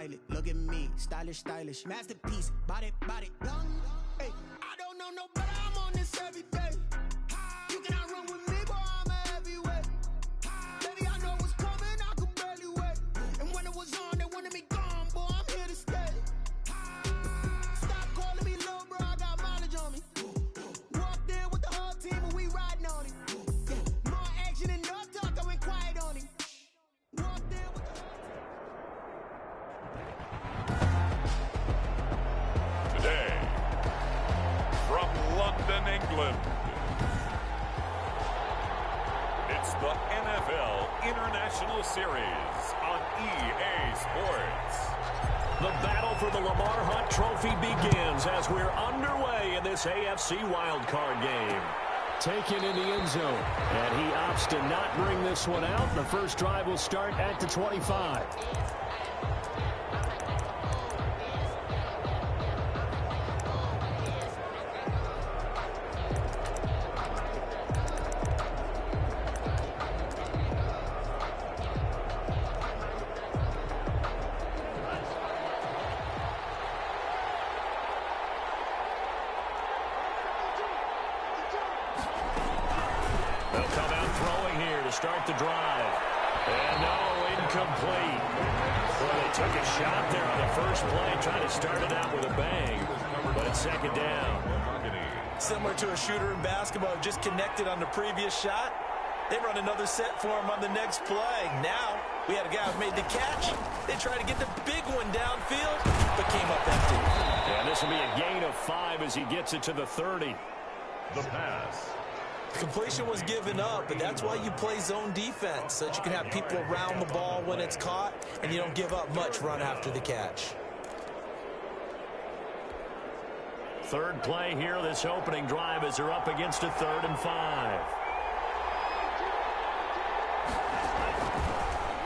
pilot. Look at me, stylish, stylish. Masterpiece, body, body. Young, hey. I don't know no better, I'm on this every day. You cannot run with me, boy, I'm a heavyweight. Baby, I know what's coming, I could barely wait. And when it was on, they wanted me gone, boy, I'm here to stay. Stop calling me low, bro, I got mileage on me. Walked in with the whole team and we riding on it. Yeah. More action and no talk, I went quiet on him. Walked in with Today, from London, England, it's the NFL International Series on EA Sports. The battle for the Lamar Hunt Trophy begins as we're underway in this AFC wildcard game. Taken in the end zone, and he opts to not bring this one out. The first drive will start at the 25. They'll come out throwing here to start the drive. And no, incomplete. Well, they took a shot there on the first play, trying to start it out with a bang. But it's second down. Similar to a shooter in basketball, just connected on the previous shot. They run another set for him on the next play. Now, we had a guy who made the catch. They tried to get the big one downfield, but came up empty. And this will be a gain of 5 as he gets it to the 30. The pass. Completion was given up, but that's why you play zone defense, so that you can have people around the ball when it's caught, and you don't give up much run after the catch. Third play here, this opening drive, as they're up against a 3rd and 5.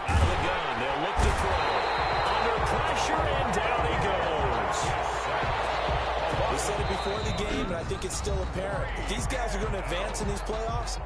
Out of the gun, they'll look to throw. Under pressure, and down he goes. We said it before the game, and I think it's still apparent. If these guys are going to advance in these playoffs,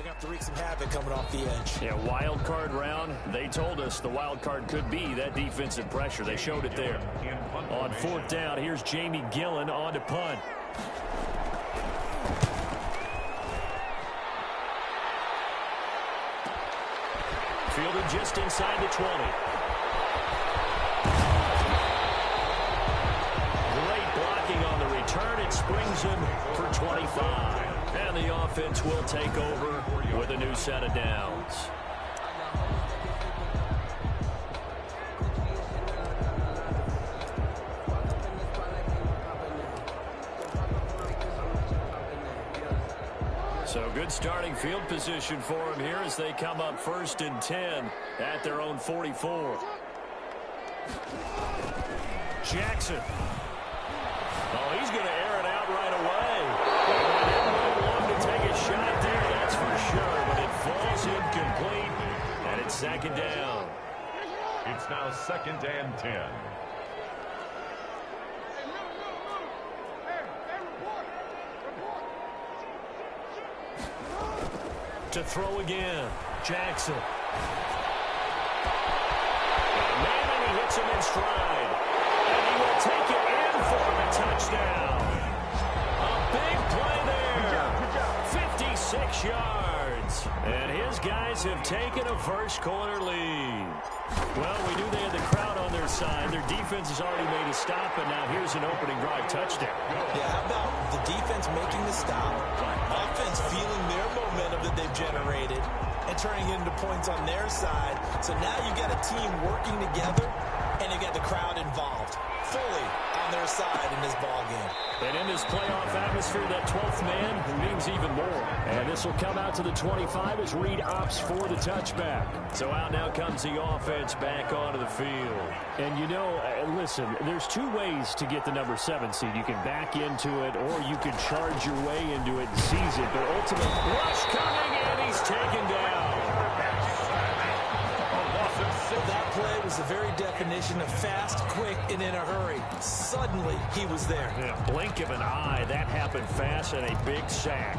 enough to wreak some havoc coming off the edge. Yeah, wild card round. They told us the wild card could be that defensive pressure. They showed it there. On fourth down, here's Jamie Gillen on to punt. Fielded just inside the 20. Great blocking on the return. It springs him for 25. And the offense will take over with a new set of downs. So good starting field position for him here as they come up 1st and 10 at their own 44. Jackson. Oh, he's going to air it out right away. They didn't wait long to take a shot there, that's for sure, but it falls incomplete, and it's 2nd down. It's now 2nd and 10. To throw again, Jackson. Man, and he hits him in stride. And he will take it in for the touchdown. A big play there. 56 yards. And his guys have taken a first quarter lead. Well, we knew they had the crowd on their side. Their defense has already made a stop, and now here's an opening drive touchdown. Yeah, how about the defense making the stop, offense feeling their momentum that they've generated, and turning it into points on their side. So now you've got a team working together, and you've got the crowd involved fully on their side in this ball game. And in this playoff atmosphere, that 12th man means even more. And this will come out to the 25 as Reed opts for the touchback. So out now comes the offense back onto the field. And you know, listen, there's two ways to get the number 7 seed. You can back into it, or you can charge your way into it and seize it. But ultimately, rush coming, and he's taken down. That play was the very definition of fast, quick, and in a hurry. Suddenly, he was there. Yeah, blink of an eye. That happened fast and a big sack.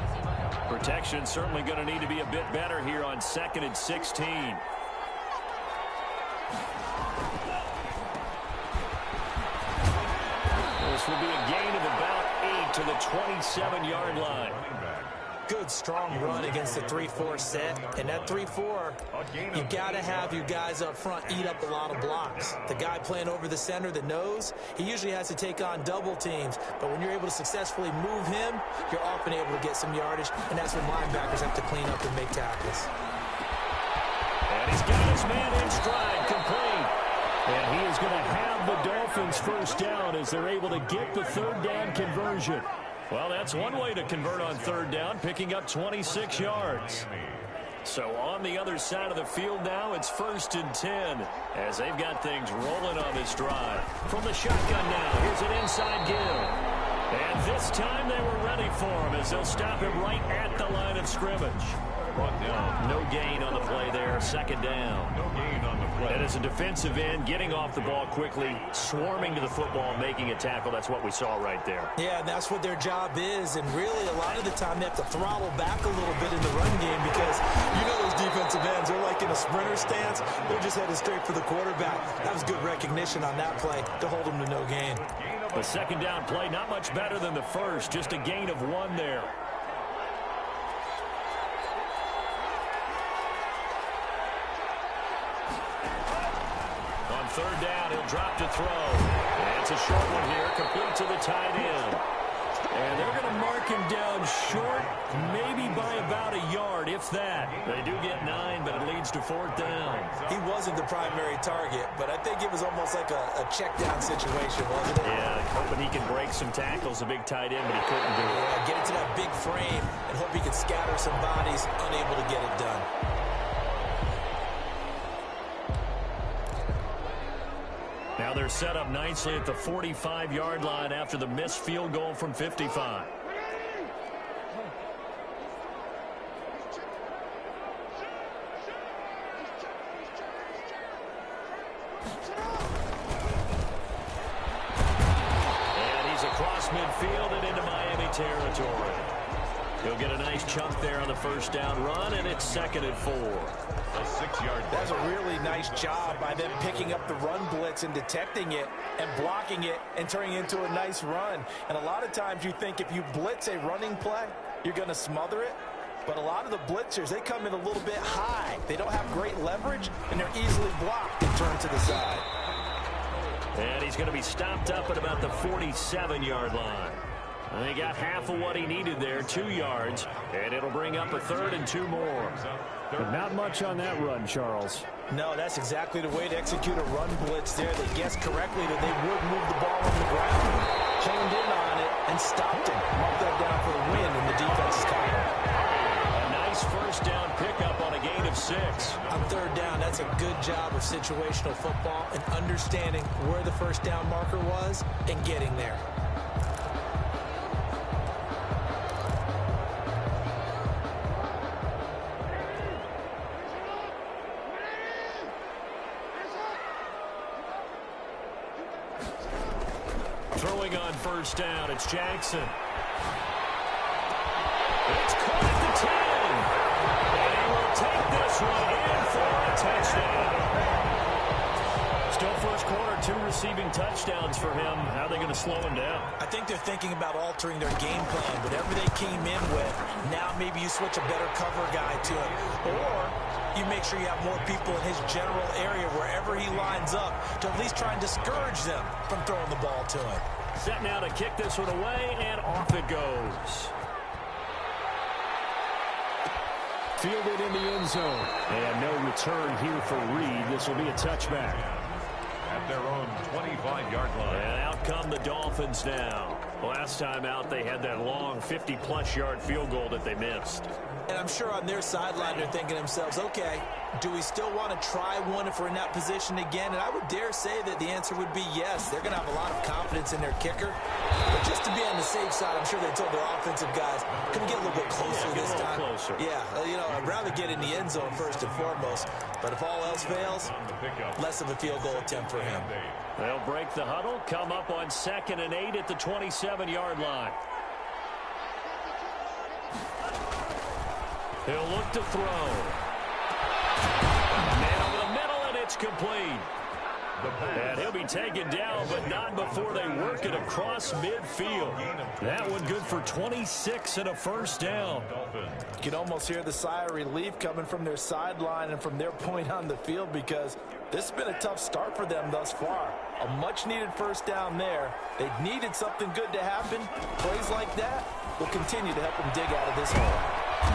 Protection certainly going to need to be a bit better here on 2nd and 16. This will be a gain of about 8 to the 27-yard line. Good, strong run against the 3-4 set. And that 3-4, you got to have your guys up front eat up a lot of blocks. The guy playing over the center that knows, he usually has to take on double teams. But when you're able to successfully move him, you're often able to get some yardage. And that's when linebackers have to clean up and make tackles. And he's got his man in stride, complete. And he is going to have the Dolphins first down as they're able to get the 3rd down conversion. Well, that's one way to convert on 3rd down, picking up 26 yards. So on the other side of the field now, it's 1st and 10 as they've got things rolling on this drive. From the shotgun now, here's an inside give. And this time they were ready for him as they'll stop him right at the line of scrimmage. No gain on the play there, 2nd down. No gain on the play. And as a defensive end, getting off the ball quickly, swarming to the football, making a tackle, that's what we saw right there. Yeah, and that's what their job is. And really, a lot of the time, they have to throttle back a little bit in the run game because you know those defensive ends, they're like in a sprinter stance. They're just headed straight for the quarterback. That was good recognition on that play to hold them to no gain. The 2nd down play, not much better than the first, just a gain of 1 there. On 3rd down, he'll drop to throw. And it's a short one here, complete to the tight end. And they're going to mark him down short, maybe by about a yard, if that. They do get 9, but it leads to 4th down. He wasn't the primary target, but I think it was almost like a check down situation, wasn't it? Yeah, hoping he can break some tackles, a big tight end, but he couldn't do it. Yeah, get into that big frame and hope he can scatter some bodies, unable to get it done. Now they're set up nicely at the 45-yard line after the missed field goal from 55. And he's across midfield and into Miami territory. He'll get a nice chunk there on the first down run, and it's 2nd and 4. A 6-yard. That's a really nice job by them picking up the run blitz and detecting it and blocking it and turning it into a nice run. And a lot of times you think if you blitz a running play, you're going to smother it. But a lot of the blitzers, they come in a little bit high. They don't have great leverage, and they're easily blocked and turned to the side. And he's going to be stopped up at about the 47-yard line. And he got half of what he needed there, 2 yards, and it'll bring up a 3rd and 2 more. But not much on that run, Charles. No, that's exactly the way to execute a run blitz there. They guessed correctly that they would move the ball on the ground, honed in on it, and stopped him. Marked that down for a win in the defense's column. A nice first down pickup on a gain of 6. On 3rd down, that's a good job of situational football and understanding where the first down marker was and getting there. Throwing on first down, it's Jackson. It's caught at the 10. And he will take this one in for a touchdown. Still first quarter, 2 receiving touchdowns for him. How are they going to slow him down? I think they're thinking about altering their game plan. Whatever they came in with, now maybe you switch a better cover guy to it. Or you make sure you have more people in his general area wherever he lines up to at least try and discourage them from throwing the ball to him. Set now to kick this one away, and off it goes. Fielded in the end zone. And no return here for Reed. This will be a touchback. At their own 25-yard line. And out come the Dolphins now. Last time out, they had that long 50-plus yard field goal that they missed. And I'm sure on their sideline they're thinking to themselves, okay, do we still want to try one if we're in that position again? And I would dare say that the answer would be yes. They're going to have a lot of confidence in their kicker. But just to be on the safe side, I'm sure they told their offensive guys, can we get a little bit closer this time? Closer. Yeah, you know, I'd rather get in the end zone first and foremost. But if all else fails, less of a field goal attempt for him. They'll break the huddle, come up on 2nd and 8 at the 27-yard line. He'll look to throw. Man over the middle, and it's complete. And he'll be taken down, but not before they work it across midfield. That one good for 26 and a first down. You can almost hear the sigh of relief coming from their sideline and from their point on the field, because this has been a tough start for them thus far. A much-needed first down there. They needed something good to happen. Plays like that will continue to help them dig out of this hole.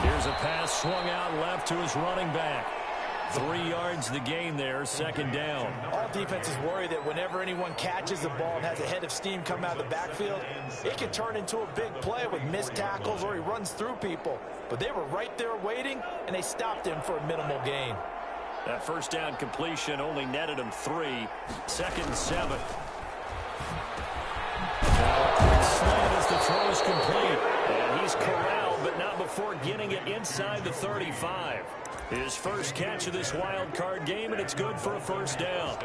Here's a pass swung out left to his running back. 3 yards the gain there, 2nd down. All defenses worry that whenever anyone catches the ball and has a head of steam come out of the backfield, it can turn into a big play with missed tackles or he runs through people. But they were right there waiting, and they stopped him for a minimal gain. That first down completion only netted him 3. 2nd and 7. Quick slant as the throw is complete. And he's corralled, but not before getting it inside the 35. His first catch of this wild card game, and it's good for a first down.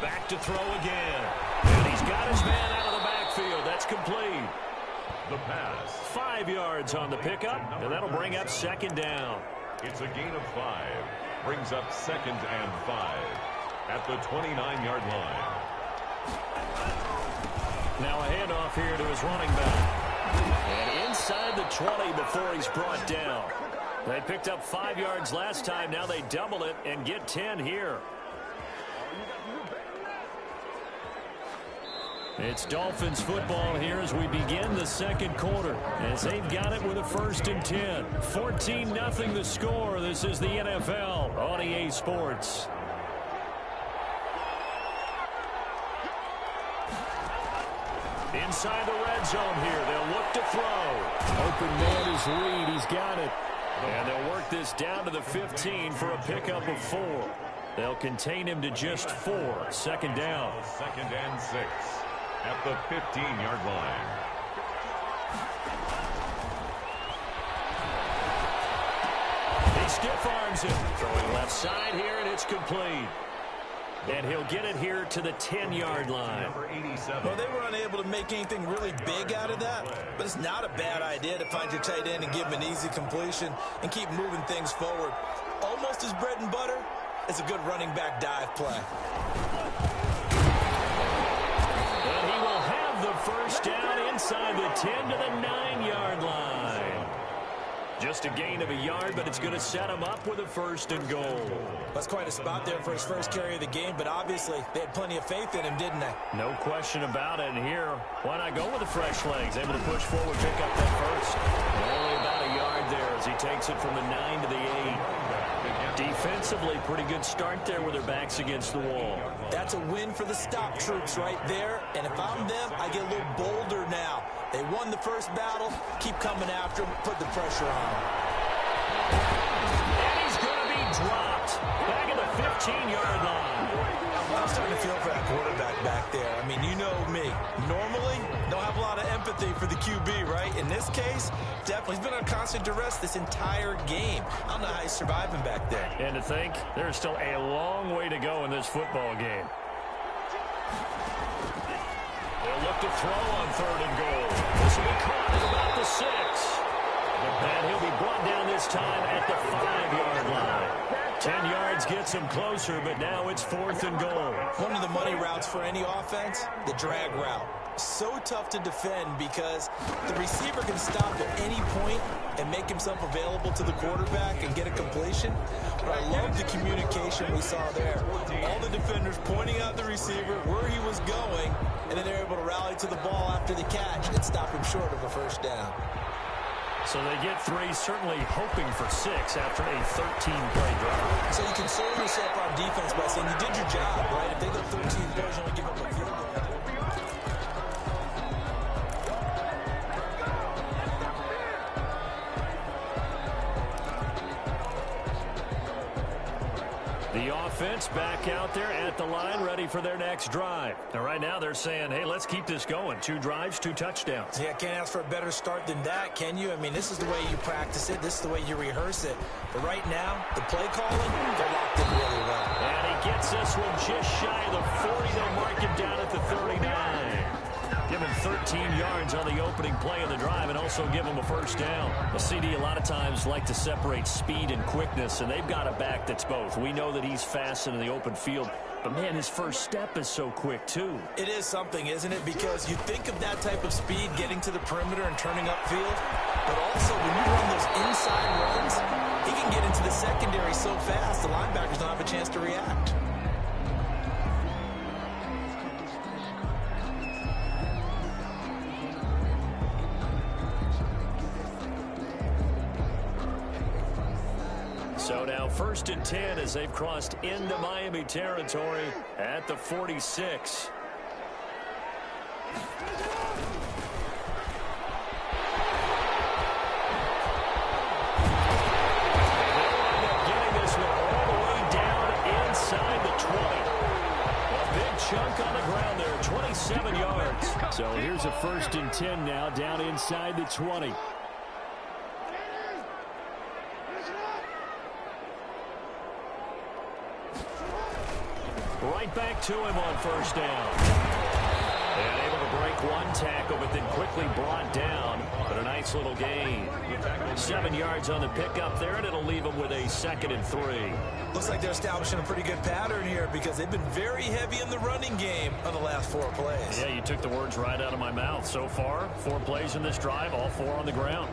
Back to throw again. And he's got his man out of the backfield. That's complete. The pass. 5 yards on the pickup, and that'll bring up 2nd down. It's a gain of 5. Brings up 2nd and 5 at the 29-yard line. Now a handoff here to his running back. And inside the 20 before he's brought down. They picked up 5 yards last time. Now they double it and get 10 here. It's Dolphins football here as we begin the 2nd quarter, as they've got it with a 1st and 10. 14-0 the score. This is the NFL on EA Sports. Inside the red zone here. They'll look to throw. Open man is Reed. He's got it. And they'll work this down to the 15 for a pickup of 4. They'll contain him to just 4. 2nd down. 2nd and 6 at the 15-yard line. He stiff arms him. Throwing left side here, and it's complete. And he'll get it here to the 10-yard line. Well, they were unable to make anything really big out of that, but it's not a bad idea to find your tight end and give him an easy completion and keep moving things forward. Almost as bread and butter is a good running back dive play. And he will have the first down inside the 10 to the 9-yard line. Just a gain of a yard, but it's going to set him up with a 1st and goal. That's quite a spot there for his first carry of the game, but obviously they had plenty of faith in him, didn't they? No question about it. And here, why not go with the fresh legs? Able to push forward, pick up that first. Only about a yard there as he takes it from the 9 to the 8. Defensively, pretty good start there with their backs against the wall. That's a win for the stop troops right there. And if I'm them, I get a little bolder now. They won the first battle. Keep coming after him. Put the pressure on him. And he's going to be dropped. Back at the 15-yard line. I'm starting to feel for that quarterback back there. I mean, you know me. Normally, don't have a lot of empathy for the QB, right? In this case, definitely. He's been on constant duress this entire game. I don't know how he's surviving back there. And to think, there's still a long way to go in this football game. They'll look to throw on 3rd and goal. This will be caught at about the 6. And he'll be brought down this time at the 5-yard line. 10 yards gets him closer, but now it's 4th and goal. One of the money routes for any offense, the drag route. So tough to defend because the receiver can stop at any point and make himself available to the quarterback and get a completion. But I love the communication we saw there. All the defenders pointing out the receiver, where he was going, and then they're able to rally to the ball after the catch and stop him short of a 1st down. So they get 3, certainly hoping for 6 after a 13-play drive. So you console yourself on defense by saying you did your job, right? If they go 13 plays, you only give up a field goal. The offense back out there at the line, ready for their next drive. Now, right now, they're saying, hey, let's keep this going. 2 drives, 2 touchdowns. Yeah, can't ask for a better start than that, can you? I mean, this is the way you practice it. This is the way you rehearse it. But right now, the play calling, they're locked in really well. And he gets this one just shy of the 40. They'll mark him down at the 39. Give him 13 yards on the opening play of the drive and also give him a 1st down. The CD a lot of times like to separate speed and quickness, and they've got a back that's both. We know that he's fast in the open field, but, man, his first step is so quick, too. It is something, isn't it? Because you think of that type of speed getting to the perimeter and turning upfield, but also when you run those inside runs, he can get into the secondary so fast the linebackers don't have a chance to react. So now 1st and 10 as they've crossed into Miami territory at the 46. Getting this one all the way down inside the 20. A big chunk on the ground there, 27 yards. So here's a 1st and 10 now down inside the 20. Right back to him on 1st down. And able to break one tackle, but then quickly brought down. But a nice little gain. 7 yards on the pickup there, and it'll leave him with a 2nd and 3. Looks like they're establishing a pretty good pattern here because they've been very heavy in the running game on the last 4 plays. Yeah, you took the words right out of my mouth. So far, 4 plays in this drive, all 4 on the ground.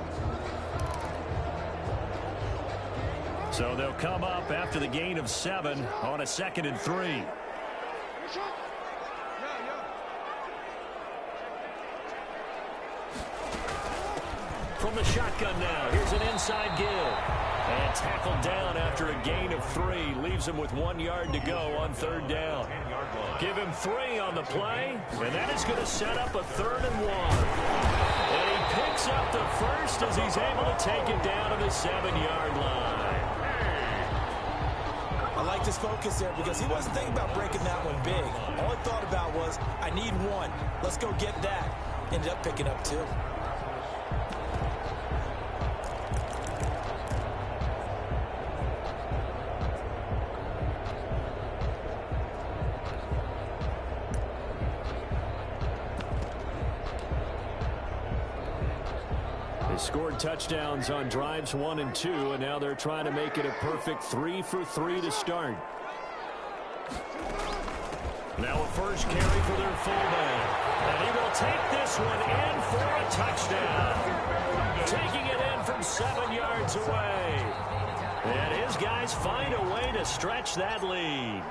So they'll come up after the gain of 7 on a 2nd and 3. From the shotgun now, here's an inside give. And tackled down after a gain of 3. Leaves him with 1 yard to go on 3rd down. Give him 3 on the play, and that is going to set up a 3rd and 1. And he picks up the first as he's able to take it down to the 7-yard line. I like his focus there because he wasn't thinking about breaking that one big. All he thought about was, I need 1. Let's go get that. Ended up picking up 2. scored touchdowns on drives 1 and 2, and now they're trying to make it a perfect 3 for 3 to start. Now a first carry for their fullback. And he will take this one in for a touchdown. Taking it in from 7 yards away. And his guys find a way to stretch that lead.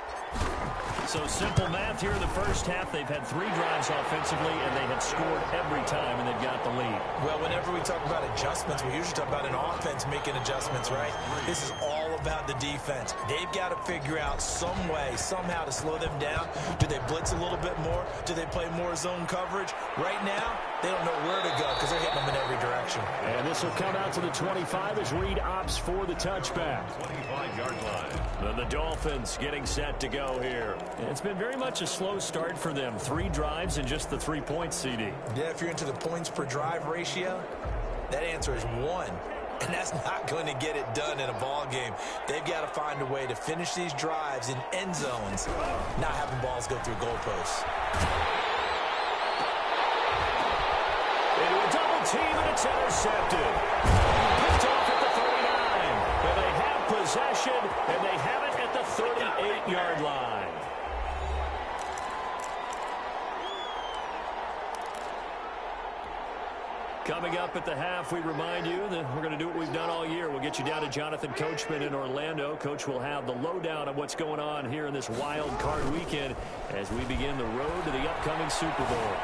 So simple math here in the first half. They've had 3 drives offensively, and they have scored every time, and they've got the lead. Well, whenever we talk about adjustments, we usually talk about an offense making adjustments, right? This is all about the defense. They've got to figure out some way, somehow to slow them down. Do they blitz a little bit more? Do they play more zone coverage? Right now, they don't know where to go because they're hitting them in every direction. And this will come out to the 25 as Reed opts for the touchback. 25-yard line. And the Dolphins getting set to go here. It's been very much a slow start for them. 3 drives and just the 3 points, CD. Yeah, if you're into the points per drive ratio, that answer is 1. And that's not going to get it done in a ball game. They've got to find a way to finish these drives in end zones, not having balls go through goalposts. Into a double team, and it's intercepted. Picked off at the 39. And they have possession, and they have it at the 38-yard line. Coming up at the half, we remind you that we're going to do what we've done all year. We'll get you down to Jonathan Coachman in Orlando. Coach will have the lowdown of what's going on here in this wild card weekend as we begin the road to the upcoming Super Bowl.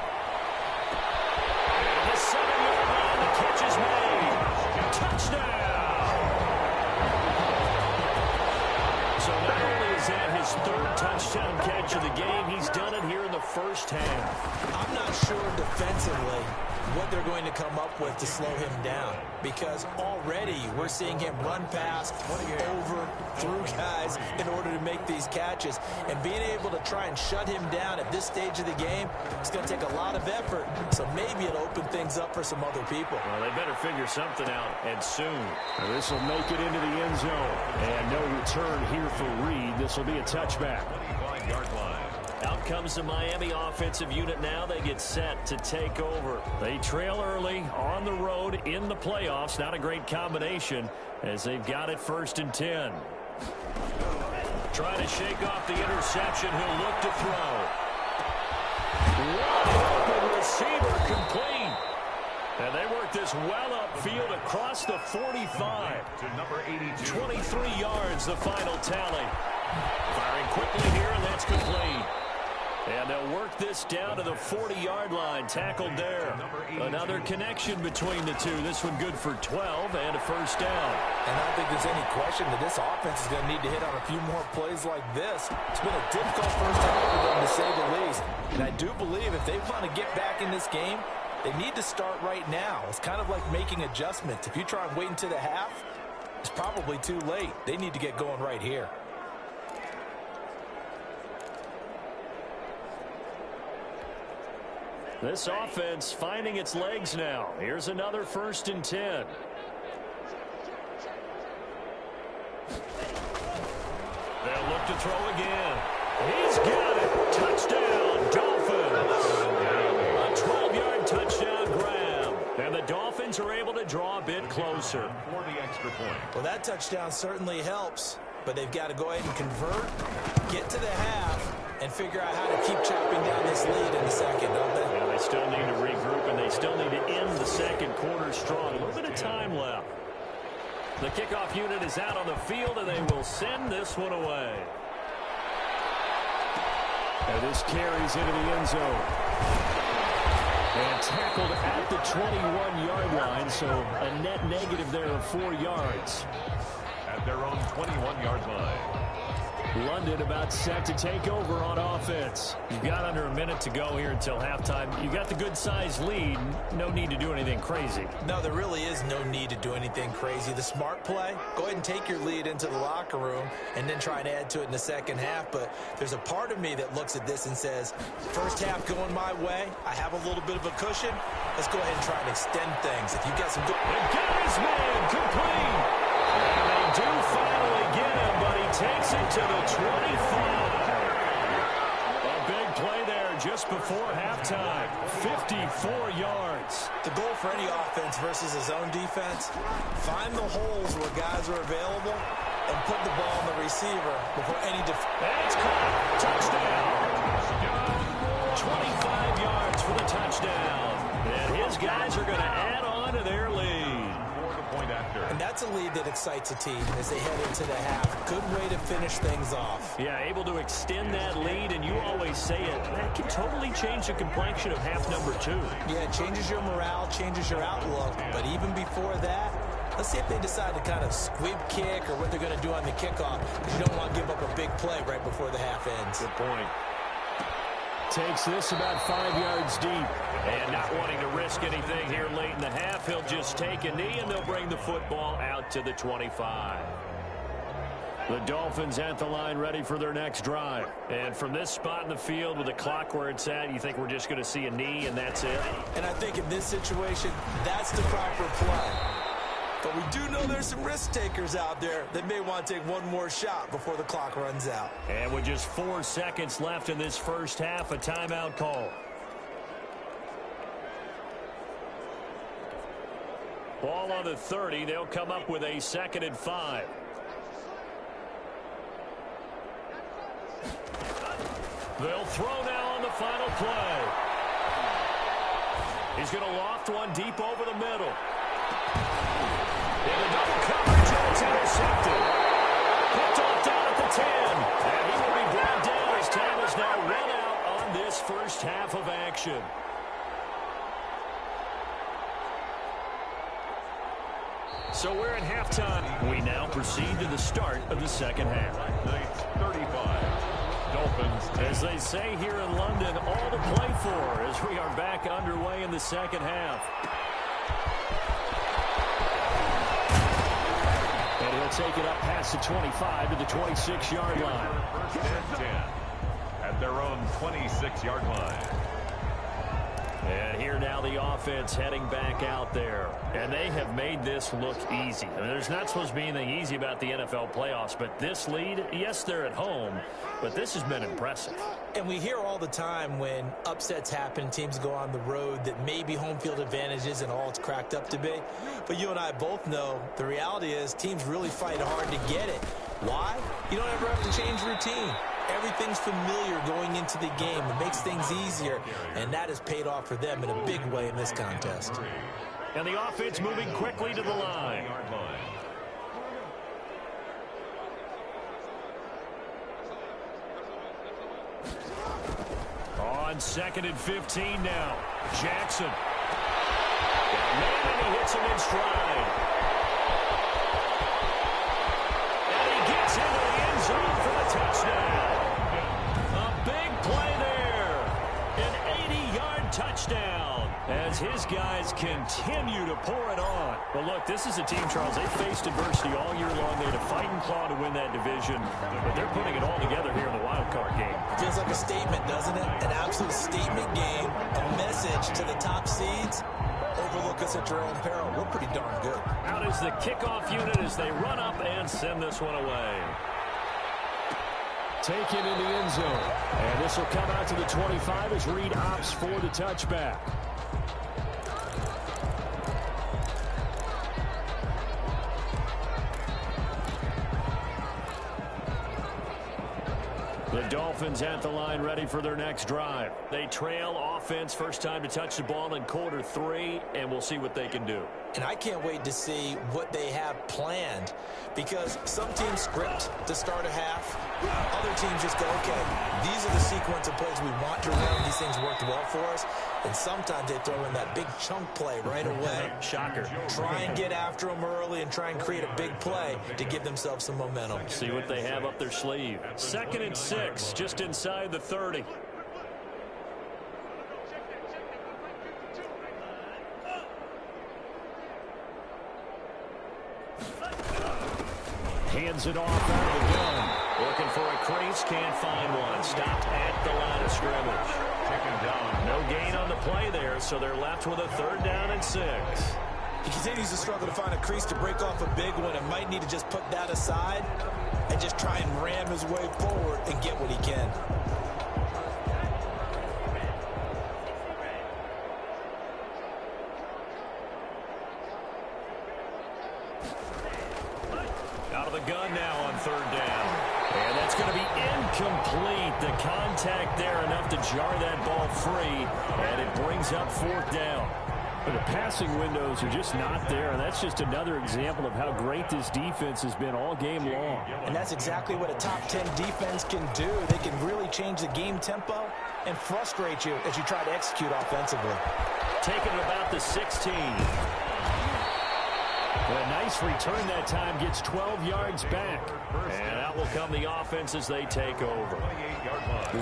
And the 7-yard line, the catch is made. Touchdown! So not only is that his 3rd touchdown catch of the game, he's done it here in the first half. I'm not sure defensively what they're going to come up with to slow him down, because already we're seeing him run past, over, through guys in order to make these catches. And being able to try and shut him down at this stage of the game, it's going to take a lot of effort. So maybe it'll open things up for some other people. Well, they better figure something out, and soon. This will make it into the end zone. And no return here for Reed. This will be a touchback. 25-yard line. Out comes the Miami offensive unit now. They get set to take over. They trail early on the road in the playoffs. Not a great combination as they've got it 1st and 10. Trying to shake off the interception. He'll look to throw. Wide open receiver complete. And they work this well upfield across the 45. To number 82. 23 yards, the final tally. Firing quickly here, and that's complete. And they'll work this down to the 40-yard line. Tackled there. Another connection between the two. This one good for 12 and a first down. And I don't think there's any question that this offense is going to need to hit on a few more plays like this. It's been a difficult first half for them, to say the least. And I do believe if they want to get back in this game, they need to start right now. It's kind of like making adjustments. If you try and wait until the half, it's probably too late. They need to get going right here. This offense finding its legs now. Here's another 1st and 10. They'll look to throw again. He's got it. Touchdown, Dolphins. A 12-yard touchdown grab. And the Dolphins are able to draw a bit closer. For the extra point. Well, that touchdown certainly helps, but they've got to go ahead and convert, get to the half, and figure out how to keep chopping down this lead in the second, don't they? Yeah, they still need to regroup, and they still need to end the second quarter strong. A little bit of time left. The kickoff unit is out on the field, and they will send this one away. And this carries into the end zone. And tackled at the 21-yard line, so a net negative there of 4 yards. At their own 21-yard line. London about set to take over on offense. You've got under a minute to go here until halftime. You've got the good-sized lead. No need to do anything crazy. No, there really is no need to do anything crazy. The smart play, go ahead and take your lead into the locker room and then try and add to it in the second half. But there's a part of me that looks at this and says, first half going my way, I have a little bit of a cushion. Let's go ahead and try and extend things. If you've got some good... The guy's man complete. And they do finally get him, but he takes it to the 25. A big play there, just before halftime. 54 yards. The goal for any offense versus his own defense, find the holes where guys are available and put the ball on the receiver before any defense. That's caught. Touchdown. 25 yards for the touchdown. And his guys are going to add on to their lead. And that's a lead that excites a team as they head into the half. Good way to finish things off. Yeah, able to extend that lead, and you always say it, that can totally change the complexion of half number 2. Yeah, it changes your morale, changes your outlook. But even before that, let's see if they decide to kind of squib kick or what they're going to do on the kickoff, because you don't want to give up a big play right before the half ends. Good point. Takes this about 5 yards deep. And not wanting to risk anything here late in the half, he'll just take a knee, and they'll bring the football out to the 25. The Dolphins at the line ready for their next drive. And from this spot in the field with the clock where it's at, you think we're just going to see a knee and that's it? And I think in this situation, that's the proper play. But we do know there's some risk takers out there that may want to take one more shot before the clock runs out. And with just 4 seconds left in this first half, a timeout call. Ball on the 30. They'll come up with a 2nd and 5. They'll throw now on the final play. He's going to loft one deep over the middle. In the double coverage, and it's intercepted. Picked off down at the 10. And he will be brought down as time is now run out on this first half of action. So we're at halftime. We now proceed to the start of the second half. 35. Dolphins. As they say here in London, all to play for as we are back underway in the second half. And he'll take it up past the 25 to the 26-yard line. 10 at their own 26-yard line. And here now the offense heading back out there. And they have made this look easy. I mean, there's not supposed to be anything easy about the NFL playoffs, but this lead, yes, they're at home, but this has been impressive. And we hear all the time when upsets happen, teams go on the road, that maybe home field advantage isn't all it's cracked up to be. But you and I both know the reality is teams really fight hard to get it. Why? You don't ever have to change routine. Everything's familiar going into the game. It makes things easier, and that has paid off for them in a big way in this contest. And the offense moving quickly to the line. On 2nd and 15 now. Jackson. Man, and he hits him in stride. And he gets into the end zone for the touchdown. A big play there. An 80-yard touchdown as his guys continue to pour it on. But look, this is a team, Charles, they faced adversity all year long. They had to fight and claw to win that division, but they're putting it all together here in the wild card game. Feels like a statement, doesn't it? An absolute statement game, a message to the top seeds. Overlook us at your own peril. We're pretty darn good. Out is the kickoff unit as they run up and send this one away. Taken in the end zone. And this will come out to the 25 as Reed opts for the touchback. The Dolphins at the line ready for their next drive. They trail offense, first time to touch the ball in quarter 3, and we'll see what they can do. And I can't wait to see what they have planned, because some teams script to start a half. Other teams just go, okay, these are the sequence of plays we want to run. These things worked well for us. And sometimes they throw in that big chunk play right away. Shocker. Try and get after them early and try and create a big play to give themselves some momentum. See what they have up their sleeve. 2nd and 6, just inside the 30. Hands it off out of the gun. Looking for a crease, can't find one. Stopped at the line of scrimmage. Taken down. No gain on the play there, so they're left with a 3rd down and 6. He continues to struggle to find a crease to break off a big one, and might need to just put that aside and just try and ram his way forward and get what he can. gun now on third down. And that's going to be incomplete. The contact there enough to jar that ball free, and it brings up fourth down. But the passing windows are just not there, and that's just another example of how great this defense has been all game long. And that's exactly what a top 10 defense can do. They can really change the game tempo and frustrate you as you try to execute offensively. Taking it about the 16. A nice return that time, gets 12 yards back. And out will come the offense as they take over.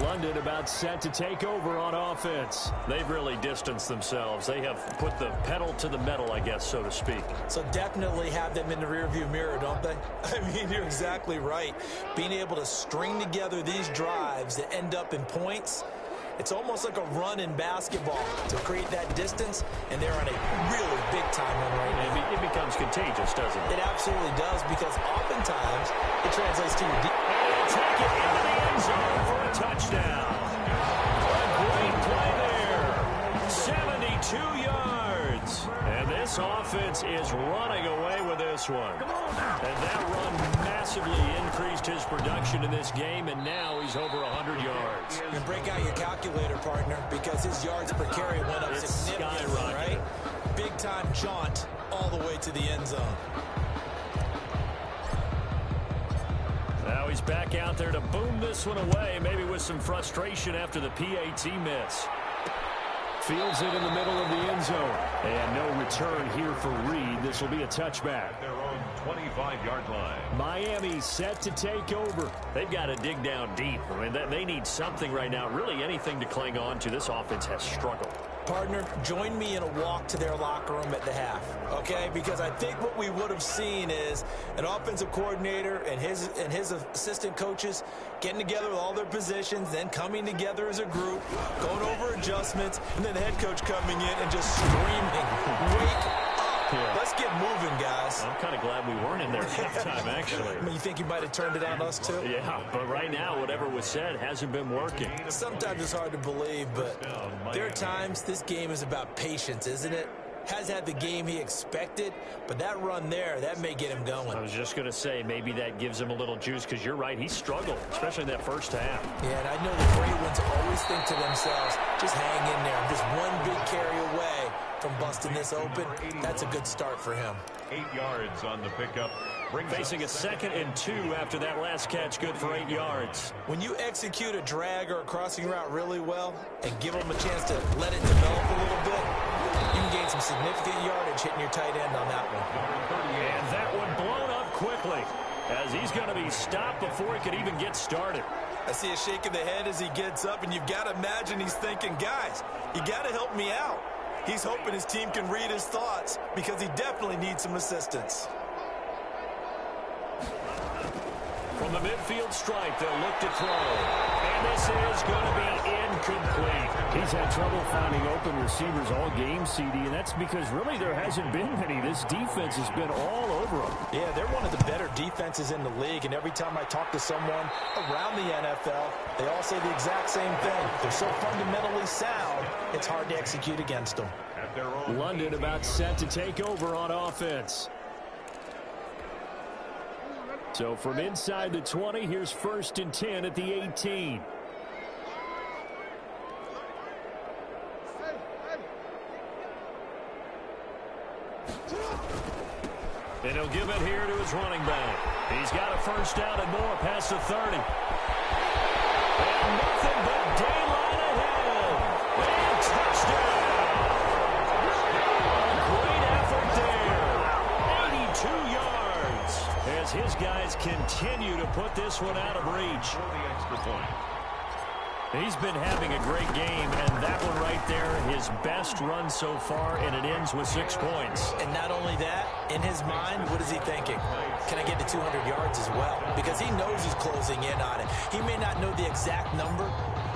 London about set to take over on offense. They've really distanced themselves. They have put the pedal to the metal, I guess, so to speak. So definitely have them in the rearview mirror, don't they? I mean, you're exactly right. Being able to string together these drives that end up in points, it's almost like a run in basketball to create that distance, and they're on a really big-time run right now. It becomes contagious, doesn't it? It absolutely does, because oftentimes it translates to your and take it into the end zone for a touchdown. A great play there. 72 yards. And this offense is running away with this one. And that run massively increased his production in this game, and now he's over 100 yards. And break out your calculator, partner, because his yards per carry went up significantly, right? Big-time jaunt all the way to the end zone. Now he's back out there to boom this one away, maybe with some frustration after the PAT miss. Fields it in the middle of the end zone. And no return here for Reed. This will be a touchback. Their own 25-yard line. Miami set to take over. They've got to dig down deep. I mean, they need something right now, really anything to cling on to. This offense has struggled. Partner, join me in a walk to their locker room at the half, okay? Because I think what we would have seen is an offensive coordinator and his assistant coaches getting together with all their positions, then coming together as a group, going over adjustments, and then the head coach coming in and just screaming, "Wake up! Yeah. Let's get moving, guys." I'm kind of glad we weren't in there at halftime, actually. I mean, you think you might have turned it on us, too? Yeah, but right now, whatever was said hasn't been working. Sometimes it's hard to believe, but there are times this game is about patience, isn't it? Has had the game he expected, but that run there, that may get him going. I was just going to say, maybe that gives him a little juice, because you're right, he struggled, especially in that first half. Yeah, and I know the great ones always think to themselves, just hang in there. I'm just one big carry away from busting this open. That's a good start for him. 8 yards on the pickup. Facing a 2nd and 2 after that last catch, good for 8 yards. When you execute a drag or a crossing route really well and give them a chance to let it develop a little bit, you can gain some significant yardage hitting your tight end on that one. And that one blown up quickly, as he's going to be stopped before he could even get started. I see a shake of the head as he gets up, and you've got to imagine he's thinking, guys, you got to help me out. He's hoping his team can read his thoughts, because he definitely needs some assistance. From the midfield stripe, they'll look to throw. And this is going to be incomplete. He's had trouble finding open receivers all game, CD, and that's because really there hasn't been many. This defense has been all over them. Yeah, they're one of the better defenses in the league, and every time I talk to someone around the NFL, they all say the exact same thing. They're so fundamentally sound, it's hard to execute against them. London about set to take over on offense. So from inside the 20, here's 1st and 10 at the 18. And he'll give it here to his running back. He's got a first down and more past the 30. And nothing but daylight ahead. And touchdown. Great effort there. 82 yards. As his guys continue to put this one out of reach. For the extra point. He's been having a great game, and that one right there, his best run so far, and it ends with 6 points. And not only that, in his mind, what is he thinking? Can I get to 200 yards as well? Because he knows he's closing in on it. He may not know the exact number,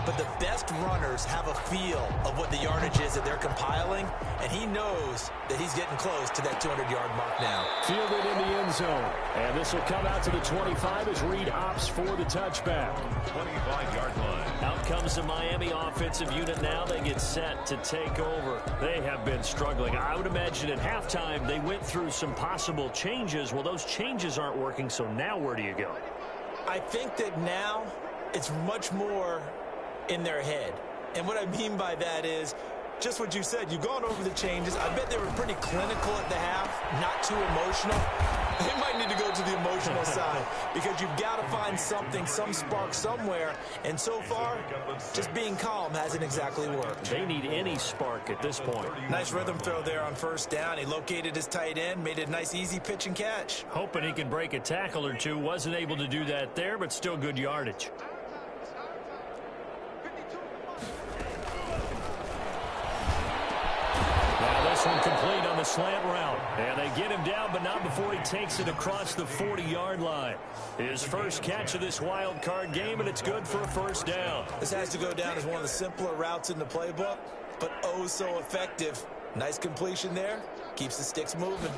but the best runners have a feel of what the yardage is that they're compiling, and he knows that he's getting close to that 200-yard mark now. Fielded in the end zone, and this will come out to the 25 as Reed opts for the touchback. 25-yard line. Out comes comes the Miami offensive unit now. They get set to take over. They have been struggling. I would imagine at halftime they went through some possible changes. Well, those changes aren't working, so now where do you go? I think that now it's much more in their head. And what I mean by that is just what you said. You've gone over the changes. I bet they were pretty clinical at the half, not too emotional. They might need to go to the emotional side because you've got to find something, some spark somewhere. And so far, just being calm hasn't exactly worked. They need any spark at this point. Nice rhythm throw there on first down. He located his tight end, made it a nice, easy pitch and catch. Hoping he can break a tackle or two. Wasn't able to do that there, but still good yardage. This one complete on the slant route. And they get him down, but not before he takes it across the 40-yard line. His first catch of this wild card game, and it's good for a first down. This has to go down as one of the simpler routes in the playbook, but oh so effective. Nice completion there. Keeps the sticks moving.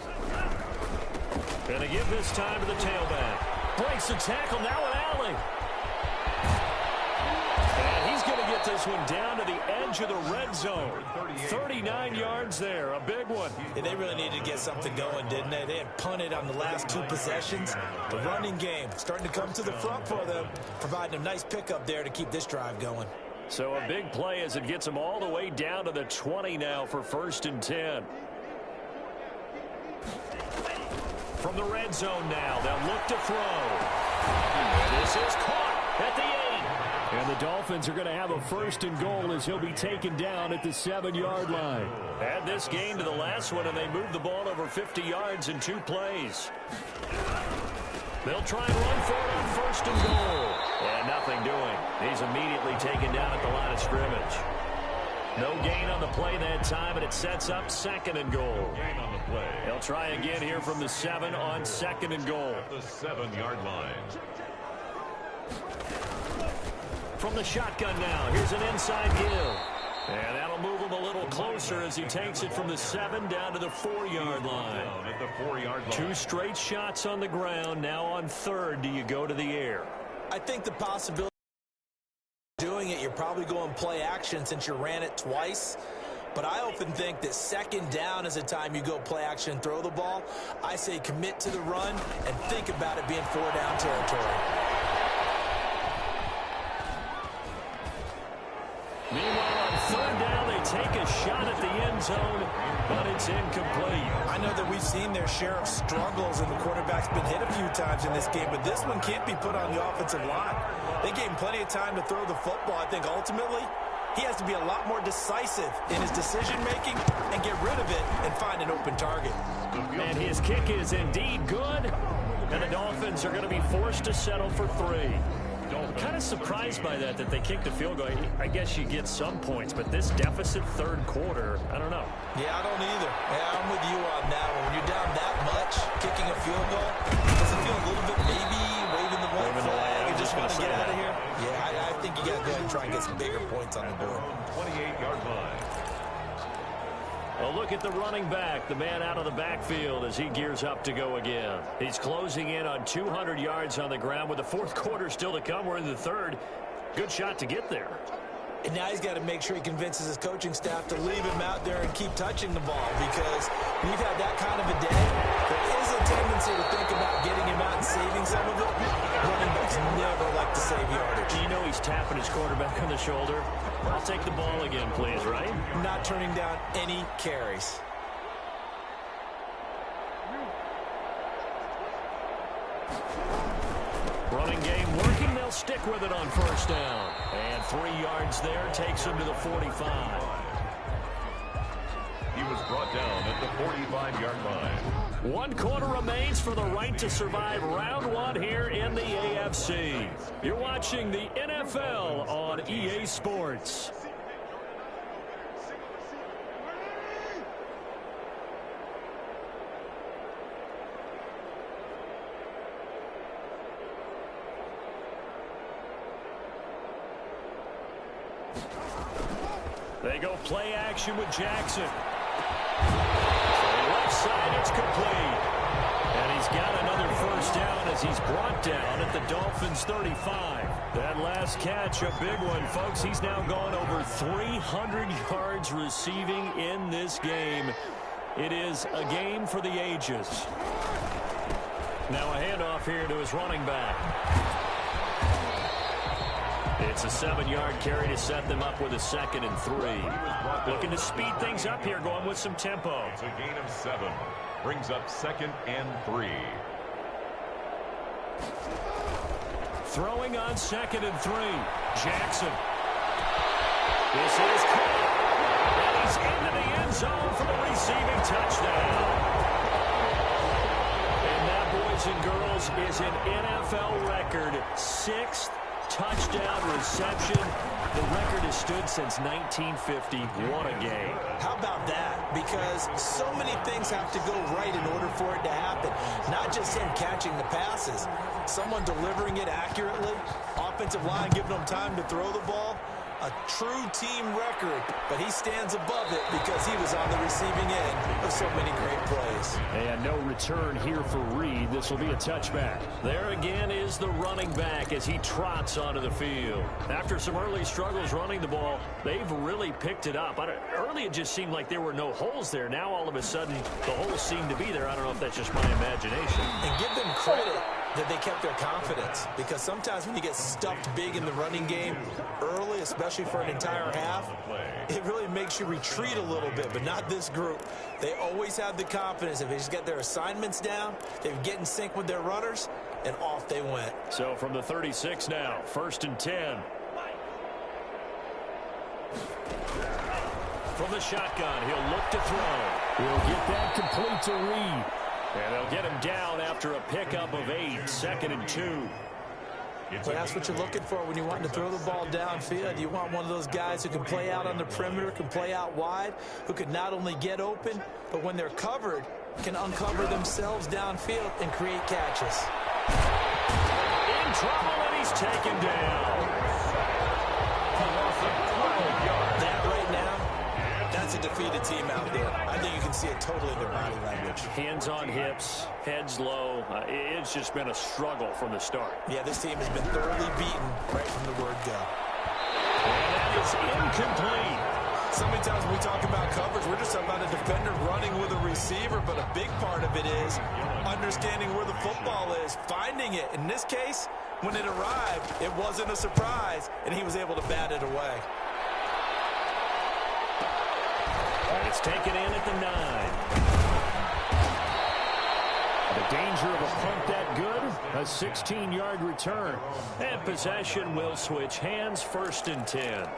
Gonna give this time to the tailback. Breaks the tackle, now an alley. And he's going to get this one down to the edge of the red zone. 39 yards there, a big one. Yeah, they really needed to get something going, didn't they? They had punted on the last two possessions. The running game starting to come to the front for them, providing a nice pickup there to keep this drive going. So a big play as it gets them all the way down to the 20 now for 1st and 10. From the red zone now, they'll look to throw. This is caught at the 8. And the Dolphins are going to have a 1st and goal as he'll be taken down at the 7-yard line. Add this game to the last one, and they moved the ball over 50 yards in 2 plays. They'll try and run for it on 1st and goal. And nothing doing. He's immediately taken down at the line of scrimmage. No gain on the play that time, and it sets up 2nd and goal. Gain on the play. They'll try again here from the 7 on 2nd and goal. At the 7-yard line. From the shotgun now, here's an inside give. And that'll move him a little closer as he takes it from the 7 down to the 4-yard line. Down at the 4-yard line. 2 straight shots on the ground. Now on 3rd, do you go to the air? I think the possibility of doing it, you're probably going play action since you ran it twice. But I often think that 2nd down is a time you go play action and throw the ball. I say commit to the run and think about it being 4-down territory. Meanwhile, on 3rd down, they take a shot at the end zone, but it's incomplete. I know that we've seen their share of struggles, and the quarterback's been hit a few times in this game, but this one can't be put on the offensive line. They gave him plenty of time to throw the football. I think ultimately he has to be a lot more decisive in his decision-making and get rid of it and find an open target. And his kick is indeed good, and the Dolphins are going to be forced to settle for 3. I'm kind of surprised by that they kicked a field goal. I guess you get some points, but this deficit 3rd quarter, I don't know. Yeah, I don't either. Yeah, I'm with you on that one. When you're down that much, kicking a field goal, does it feel a little bit maybe waving the white flag and just want to get out of here? Yeah, I think you got to go ahead and try and get some bigger points on the board. 28-yard line. A look at the running back, the man out of the backfield as he gears up to go again. He's closing in on 200 yards on the ground with the 4th quarter still to come. We're in the 3rd. Good shot to get there. And now he's got to make sure he convinces his coaching staff to leave him out there and keep touching the ball, because when you've had that kind of a day, there is a tendency to think about getting him out and saving some of it. Running backs never like to save yardage. You know he's tapping his quarterback on the shoulder. I'll take the ball again, please, right? Not turning down any carries. Running game working. They'll stick with it on 1st down. And 3 yards there takes him to the 45. He was brought down at the 45-yard line. 1 quarter remains for the right to survive round 1 here in the AFC. You're watching the NFL on EA Sports. They go play action with Jackson. Left side, it's complete. And he's got another first down as he's brought down at the Dolphins' 35. That last catch, a big one, folks. He's now gone over 300 yards receiving in this game. It is a game for the ages. Now a handoff here to his running back. It's a 7-yard carry to set them up with a 2nd and 3. Looking to speed things up here, going with some tempo. It's a gain of 7. Brings up 2nd and 3. Throwing on 2nd and 3. Jackson. This is caught. And he's into the end zone for the receiving touchdown. And that, boys and girls, is an NFL record 6th touchdown reception. The record has stood since 1950. What a game. How about that? Because so many things have to go right in order for it to happen. Not just him catching the passes. Someone delivering it accurately. Offensive line giving them time to throw the ball. A true team record, but he stands above it because he was on the receiving end of so many great plays. And no return here for Reed. This will be a touchback. There again is the running back as he trots onto the field. After some early struggles running the ball, they've really picked it up. Early it just seemed like there were no holes there. Now all of a sudden the holes seem to be there. I don't know if that's just my imagination. And give them credit that they kept their confidence, because sometimes when you get stuffed big in the running game early, especially for an entire half, it really makes you retreat a little bit, but not this group. They always have the confidence. If they just get their assignments down, they get in sync with their runners, and off they went. So from the 36 now, 1st and 10. From the shotgun, he'll look to throw. He'll get that complete to Reed. And they'll get him down after a pickup of 8, 2nd and 2. Well, that's what you're looking for when you want to throw the ball downfield. You want one of those guys who can play out on the perimeter, can play out wide, who can not only get open, but when they're covered, can uncover themselves downfield and create catches. In trouble, and he's taken down. That right now, that's a defeated team out there. I think you can see it totally in their body language. Hands on hips, heads low. It's just been a struggle from the start. Yeah, this team has been thoroughly beaten right from the word go. And that is incomplete. So many times when we talk about coverage, we're just talking about a defender running with a receiver, but a big part of it is understanding where the football is, finding it. In this case, when it arrived, it wasn't a surprise, and he was able to bat it away. And it's taken in at the 9. The danger of a punt that good, a 16-yard return. And possession will switch hands, 1st and 10.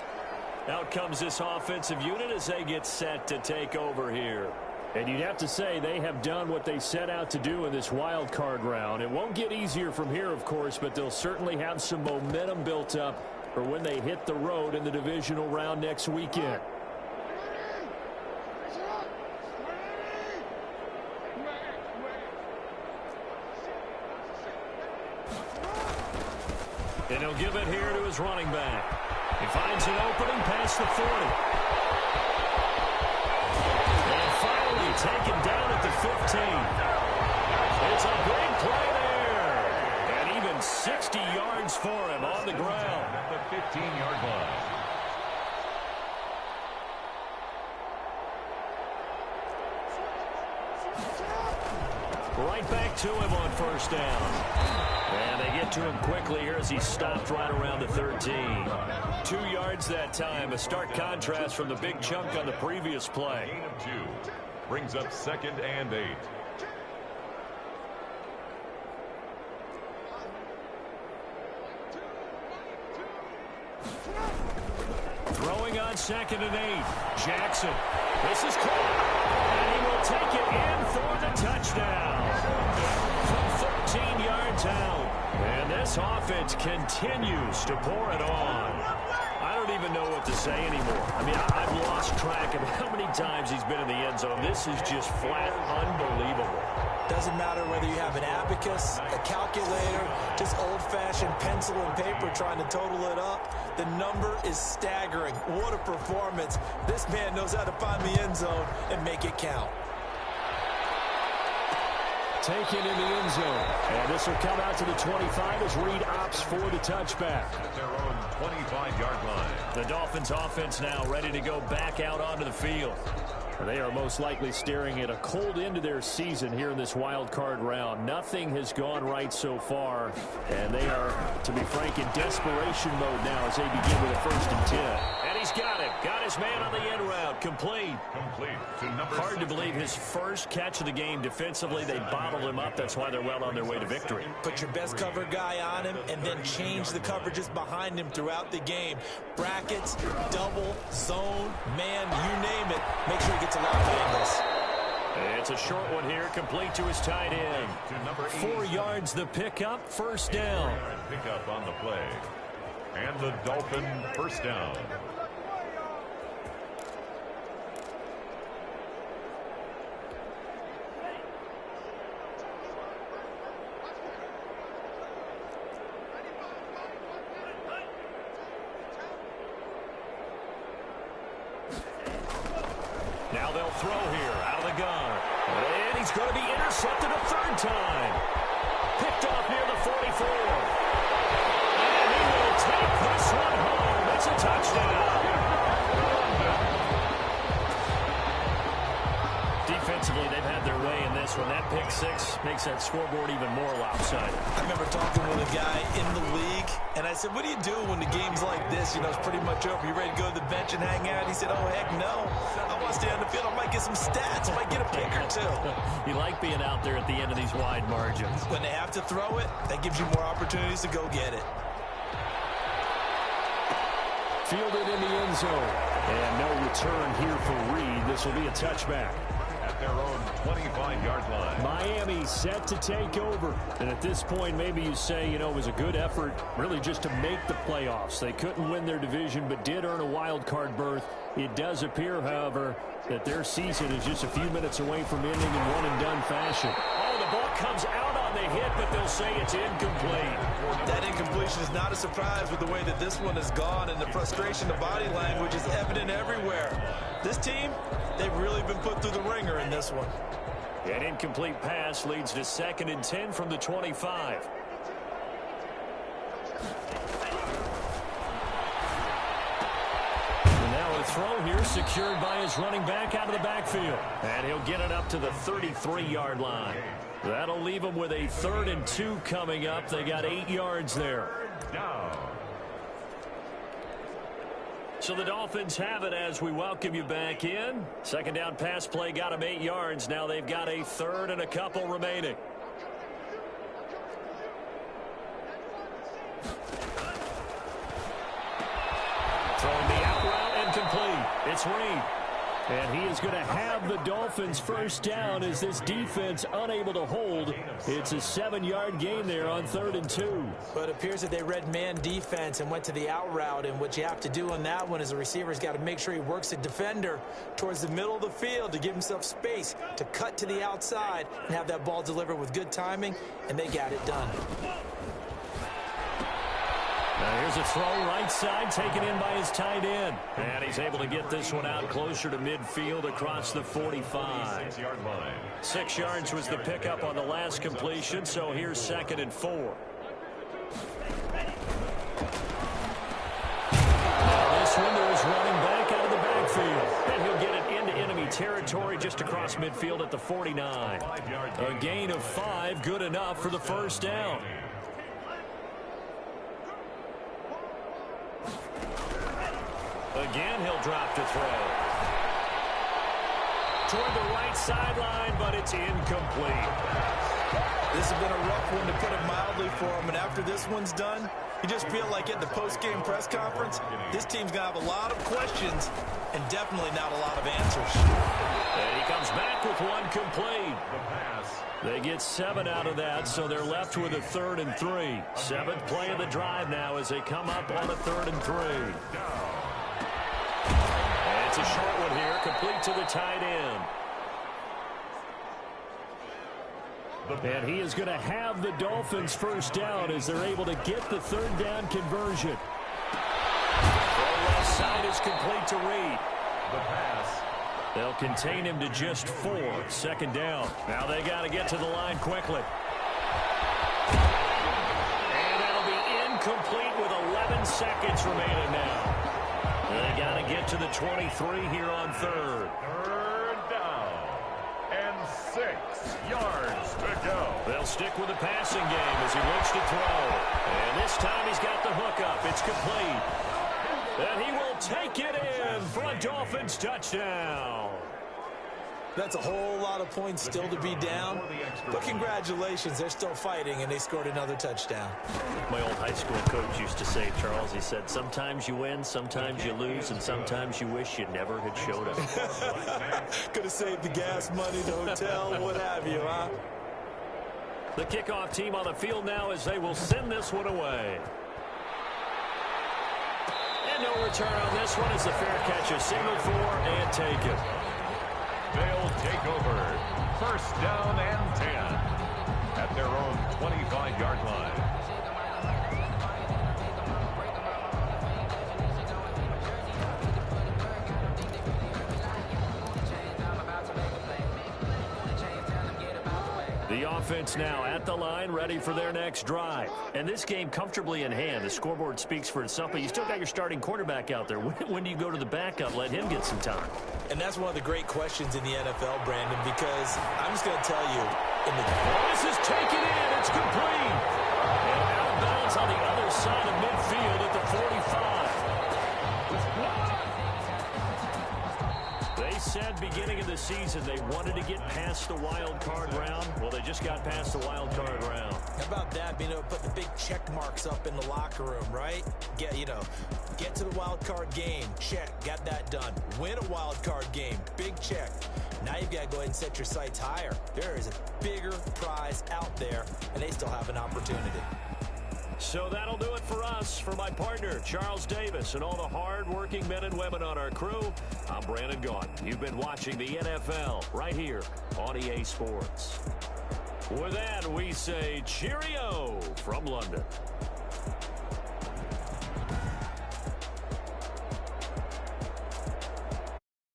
Out comes this offensive unit as they get set to take over here. And you'd have to say they have done what they set out to do in this wild card round. It won't get easier from here, of course, but they'll certainly have some momentum built up for when they hit the road in the divisional round next weekend. And he'll give it here to his running back. He finds an opening past the 40. And finally taken down at the 15. It's a big play there. And even 60 yards for him on the ground. At the 15-yard line. Right back to him on 1st down. And they get to him quickly here as he stopped right around the 13. 2 yards that time. A stark contrast from the big chunk on the previous play. Gain of 2. Brings up 2nd and 8. Throwing on 2nd and 8. Jackson. This is caught. And he will take it in for the touchdown. From 13 yards out. And this offense continues to pour it on. I don't even know what to say anymore. I mean, I've lost track of how many times he's been in the end zone. This is just flat unbelievable. Doesn't matter whether you have an abacus, a calculator, just old-fashioned pencil and paper trying to total it up. The number is staggering. What a performance. This man knows how to find the end zone and make it count. Taken in the end zone. And this will come out to the 25 as Reed opts for the touchback. At their own 25-yard line. The Dolphins offense now ready to go back out onto the field. They are most likely staring at a cold end to their season here in this wild card round. Nothing has gone right so far, and they are, to be frank, in desperation mode now as they begin with a 1st and 10. And he's got it. Got his man on the end route. Complete. Complete to number Hard to believe his first catch of the game defensively. They bottled him up. That's why they're well on their way to victory. Put your best cover guy on him and then change the coverages behind him throughout the game. Brackets, double, zone, man, you name it. Make sure he gets a lot of angles. It's a short one here, complete to his tight end. To number 4 yards the pickup, first down. Pickup on the play. And the Dolphin first down. Now they'll throw here, out of the gun. And he's going to be intercepted a 3rd time. Picked off near the 44. And he will take this one home. It's a touchdown. Defensively, they've had their way in this one. That pick 6 makes that scoreboard even more lopsided. I remember talking with a guy in the league, and I said, what do you do when the game's like this? You know, it's pretty much over. You ready to go to the bench and hang out? He said, oh, heck no. I want to stay on the field. I might get some stats. I might get a pick or 2. You like being out there at the end of these wide margins. When they have to throw it, that gives you more opportunities to go get it. Fielded in the end zone. And no return here for Reed. This will be a touchback. At their own 25-yard line. Miami set to take over. And at this point, maybe you say, you know, it was a good effort really just to make the playoffs. They couldn't win their division, but did earn a wild card berth. It does appear, however, that their season is just a few minutes away from ending in one-and-done fashion. Oh, the ball comes out on the hit, but they'll say it's incomplete. That incompletion is not a surprise with the way that this one has gone, and the frustration, the body language is evident everywhere. This team, they've really been put through the ringer in this one. An incomplete pass leads to 2nd and 10 from the 25. And now a throw here secured by his running back out of the backfield. And he'll get it up to the 33-yard line. That'll leave him with a 3rd and 2 coming up. They got 8 yards there. Down. So the Dolphins have it as we welcome you back in. 2nd down pass play got them 8 yards. Now they've got a 3rd and a couple remaining. Throwing the out route and complete. It's Reed. And he is going to have the Dolphins first down as this defense unable to hold. It's a 7-yard gain there on 3rd and 2. But it appears that they read man defense and went to the out route. And what you have to do on that one is the receiver's got to make sure he works the defender towards the middle of the field to give himself space to cut to the outside and have that ball delivered with good timing. And they got it done. Now here's a throw right side taken in by his tight end. And he's able to get this one out closer to midfield across the 45. 6-yard line. 6 yards was the pickup on the last completion, so here's 2nd and 4. Now this one there is running back out of the backfield. And he'll get it into enemy territory just across midfield at the 49. A gain of 5, good enough for the first down. Again, he'll drop to throw. Toward the right sideline, but it's incomplete. This has been a rough one, to put it mildly, for him. And after this one's done, you just feel like at the post-game press conference, this team's going to have a lot of questions and definitely not a lot of answers. And he comes back with one complete. The pass. They get 7 out of that, so they're left with a 3rd and 3. 7th play of the drive now as they come up on a 3rd and 3. And it's a short one here, complete to the tight end. And he is going to have the Dolphins first down as they're able to get the 3rd down conversion. The left side is complete to Reed. The pass. They'll contain him to just 4. Second down. Now they got to get to the line quickly. And that'll be incomplete with 11 seconds remaining now. They got to get to the 23 here on third. Third down and 6 yards to go. They'll stick with the passing game as he looks to throw. And this time he's got the hook up. It's complete. And he will take it in for a Dolphins touchdown. That's a whole lot of points still to be down. But congratulations, they're still fighting, and they scored another touchdown. My old high school coach used to say, Charles, he said, sometimes you win, sometimes you lose, and sometimes you wish you never had showed up. Could have saved the gas money, the hotel, what have you, huh? The kickoff team on the field now as they will send this one away. And no return on this one as the fair catch is signaled for and taken. They'll take over. First down and 10 at their own 25-yard line. The offense now at the line, ready for their next drive. And this game comfortably in hand. The scoreboard speaks for itself, but you still got your starting quarterback out there. When do you go to the backup, let him get some time? And that's one of the great questions in the NFL, Brandon, because I'm just going to tell you. This is taken in. It's complete. And out of bounds on the other side of midfield at the 45. They said beginning of the season they wanted to get past the wild card round. Well, they just got past the wild card round. How about that, being able to put the big check marks up in the locker room, right? Get to the wild card game. Check. Got that done. Win a wild card game. Big check. Now you've got to go ahead and set your sights higher. There is a bigger prize out there, and they still have an opportunity. So that'll do it for us. For my partner, Charles Davis, and all the hard-working men and women on our crew, I'm Brandon Gaudin. You've been watching the NFL right here on EA Sports. With that, we say cheerio from London.